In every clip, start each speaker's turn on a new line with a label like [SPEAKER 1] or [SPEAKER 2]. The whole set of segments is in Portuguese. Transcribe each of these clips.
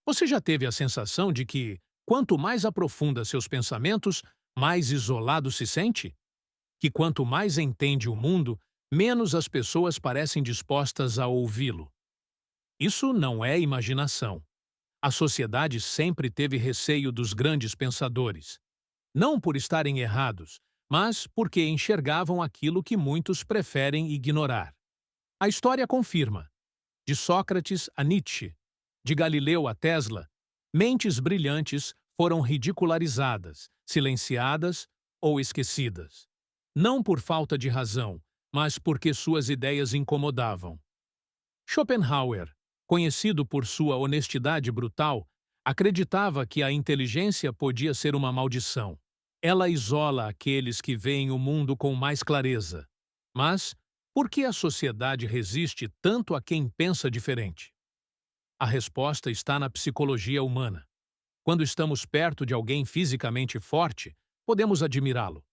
[SPEAKER 1] Você já teve a sensação de que, quanto mais aprofunda seus pensamentos, mais isolado se sente? Que quanto mais entende o mundo, menos as pessoas parecem dispostas a ouvi-lo? Isso não é imaginação. A sociedade sempre teve receio dos grandes pensadores. Não por estarem errados, mas porque enxergavam aquilo que muitos preferem ignorar. A história confirma. De Sócrates a Nietzsche, de Galileu a Tesla, mentes brilhantes foram ridicularizadas, silenciadas ou esquecidas. Não por falta de razão, mas porque suas ideias incomodavam. Schopenhauer, conhecido por sua honestidade brutal, acreditava que a inteligência podia ser uma maldição. Ela isola aqueles que veem o mundo com mais clareza. Mas, por que a sociedade resiste tanto a quem pensa diferente? A resposta está na psicologia humana. Quando estamos perto de alguém fisicamente forte, podemos admirá-lo.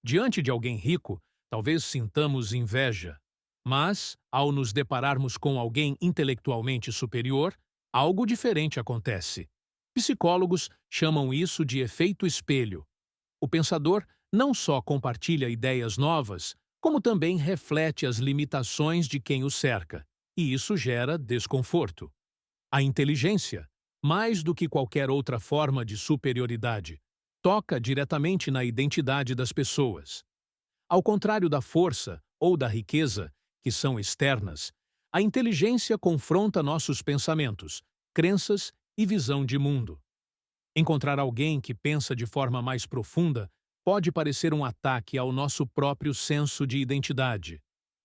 [SPEAKER 1] Diante de alguém rico, talvez sintamos inveja. Mas, ao nos depararmos com alguém intelectualmente superior, algo diferente acontece. Psicólogos chamam isso de efeito espelho. O pensador não só compartilha ideias novas, como também reflete as limitações de quem o cerca, e isso gera desconforto. A inteligência, mais do que qualquer outra forma de superioridade, toca diretamente na identidade das pessoas. Ao contrário da força ou da riqueza, que são externas, a inteligência confronta nossos pensamentos, crenças e visão de mundo. Encontrar alguém que pensa de forma mais profunda pode parecer um ataque ao nosso próprio senso de identidade.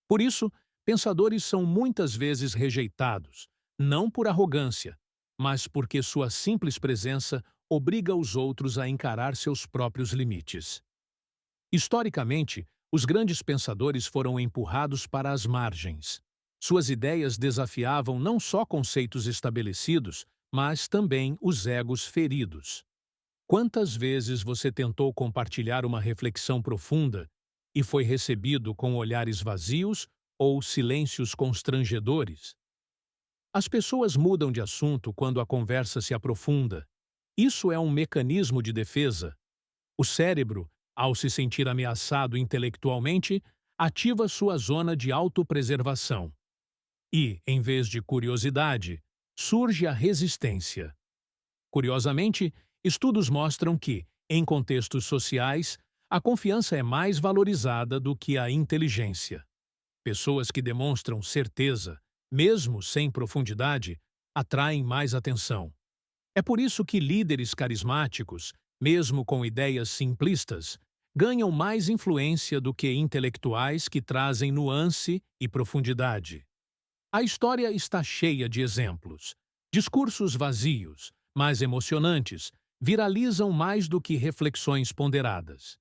[SPEAKER 1] Por isso, pensadores são muitas vezes rejeitados, não por arrogância, mas porque sua simples presença obriga os outros a encarar seus próprios limites. Historicamente, os grandes pensadores foram empurrados para as margens. Suas ideias desafiavam não só conceitos estabelecidos, mas também os egos feridos. Quantas vezes você tentou compartilhar uma reflexão profunda e foi recebido com olhares vazios ou silêncios constrangedores? As pessoas mudam de assunto quando a conversa se aprofunda. Isso é um mecanismo de defesa. O cérebro, ao se sentir ameaçado intelectualmente, ativa sua zona de autopreservação. E, em vez de curiosidade, surge a resistência. Curiosamente, estudos mostram que, em contextos sociais, a confiança é mais valorizada do que a inteligência. Pessoas que demonstram certeza, mesmo sem profundidade, atraem mais atenção. É por isso que líderes carismáticos, mesmo com ideias simplistas, ganham mais influência do que intelectuais que trazem nuance e profundidade. A história está cheia de exemplos. Discursos vazios, mas emocionantes, viralizam mais do que reflexões ponderadas.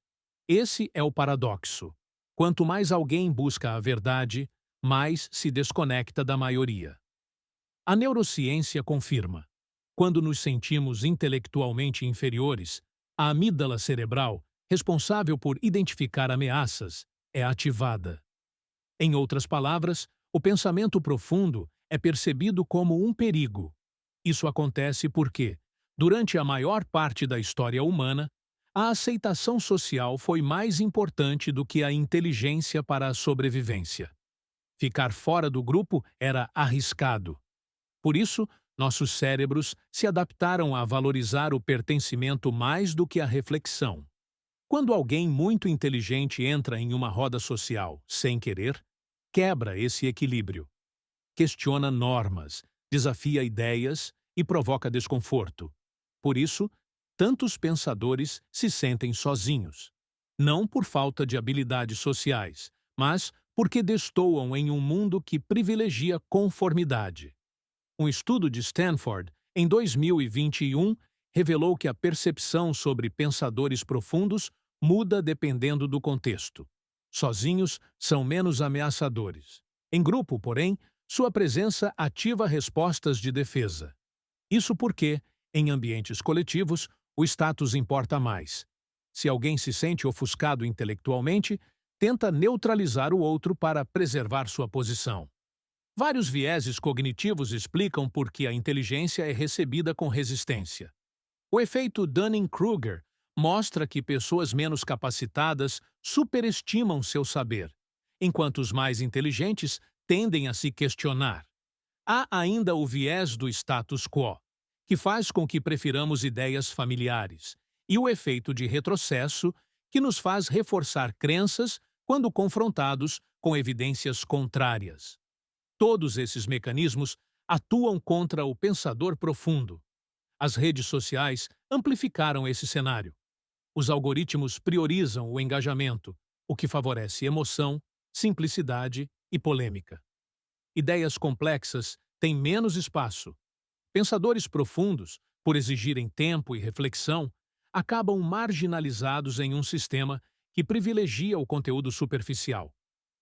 [SPEAKER 1] Esse é o paradoxo. Quanto mais alguém busca a verdade, mais se desconecta da maioria. A neurociência confirma. Quando nos sentimos intelectualmente inferiores, a amígdala cerebral, responsável por identificar ameaças, é ativada. Em outras palavras, o pensamento profundo é percebido como um perigo. Isso acontece porque, durante a maior parte da história humana, a aceitação social foi mais importante do que a inteligência para a sobrevivência. Ficar fora do grupo era arriscado. Por isso, nossos cérebros se adaptaram a valorizar o pertencimento mais do que a reflexão. Quando alguém muito inteligente entra em uma roda social, sem querer, quebra esse equilíbrio. Questiona normas, desafia ideias e provoca desconforto. Por isso, tantos pensadores se sentem sozinhos. Não por falta de habilidades sociais, mas porque destoam em um mundo que privilegia conformidade. Um estudo de Stanford, em 2021, revelou que a percepção sobre pensadores profundos muda dependendo do contexto. Sozinhos, são menos ameaçadores. Em grupo, porém, sua presença ativa respostas de defesa. Isso porque, em ambientes coletivos, o status importa mais. Se alguém se sente ofuscado intelectualmente, tenta neutralizar o outro para preservar sua posição. Vários vieses cognitivos explicam por que a inteligência é recebida com resistência. O efeito Dunning-Kruger mostra que pessoas menos capacitadas superestimam seu saber, enquanto os mais inteligentes tendem a se questionar. Há ainda o viés do status quo, que faz com que prefiramos ideias familiares, e o efeito de retrocesso, que nos faz reforçar crenças quando confrontados com evidências contrárias. Todos esses mecanismos atuam contra o pensador profundo. As redes sociais amplificaram esse cenário. Os algoritmos priorizam o engajamento, o que favorece emoção, simplicidade e polêmica. Ideias complexas têm menos espaço. Pensadores profundos, por exigirem tempo e reflexão, acabam marginalizados em um sistema que privilegia o conteúdo superficial.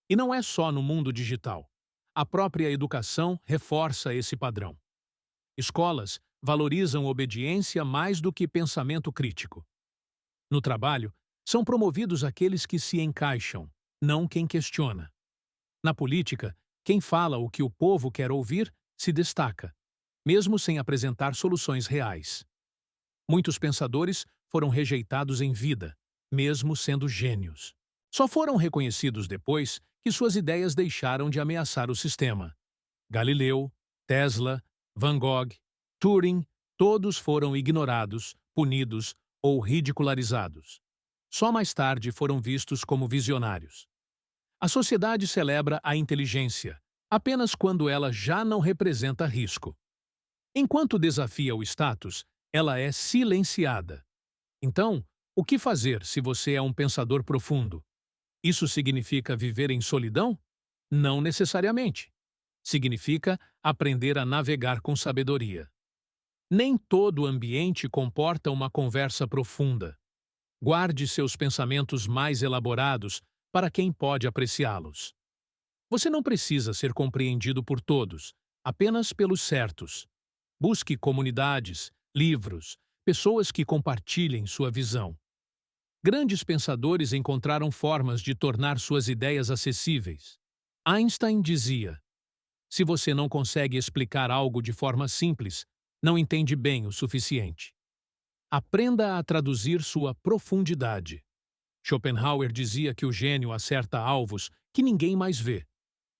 [SPEAKER 1] E não é só no mundo digital. A própria educação reforça esse padrão. Escolas valorizam obediência mais do que pensamento crítico. No trabalho, são promovidos aqueles que se encaixam, não quem questiona. Na política, quem fala o que o povo quer ouvir se destaca, mesmo sem apresentar soluções reais. Muitos pensadores foram rejeitados em vida, mesmo sendo gênios. Só foram reconhecidos depois que suas ideias deixaram de ameaçar o sistema. Galileu, Tesla, Van Gogh, Turing, todos foram ignorados, punidos ou ridicularizados. Só mais tarde foram vistos como visionários. A sociedade celebra a inteligência apenas quando ela já não representa risco. Enquanto desafia o status, ela é silenciada. Então, o que fazer se você é um pensador profundo? Isso significa viver em solidão? Não necessariamente. Significa aprender a navegar com sabedoria. Nem todo ambiente comporta uma conversa profunda. Guarde seus pensamentos mais elaborados para quem pode apreciá-los. Você não precisa ser compreendido por todos, apenas pelos certos. Busque comunidades, livros, pessoas que compartilhem sua visão. Grandes pensadores encontraram formas de tornar suas ideias acessíveis. Einstein dizia: se você não consegue explicar algo de forma simples, não entende bem o suficiente. Aprenda a traduzir sua profundidade. Schopenhauer dizia que o gênio acerta alvos que ninguém mais vê.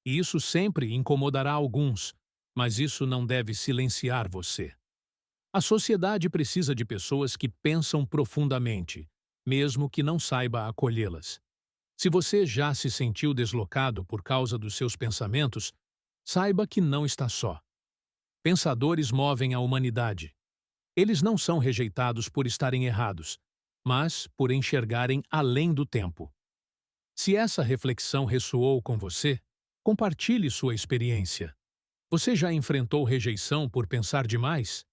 [SPEAKER 1] E isso sempre incomodará alguns, mas isso não deve silenciar você. A sociedade precisa de pessoas que pensam profundamente, mesmo que não saiba acolhê-las. Se você já se sentiu deslocado por causa dos seus pensamentos, saiba que não está só. Pensadores movem a humanidade. Eles não são rejeitados por estarem errados, mas por enxergarem além do tempo. Se essa reflexão ressoou com você, compartilhe sua experiência. Você já enfrentou rejeição por pensar demais?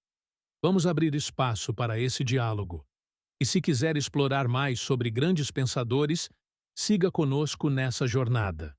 [SPEAKER 1] Vamos abrir espaço para esse diálogo. E se quiser explorar mais sobre grandes pensadores, siga conosco nessa jornada.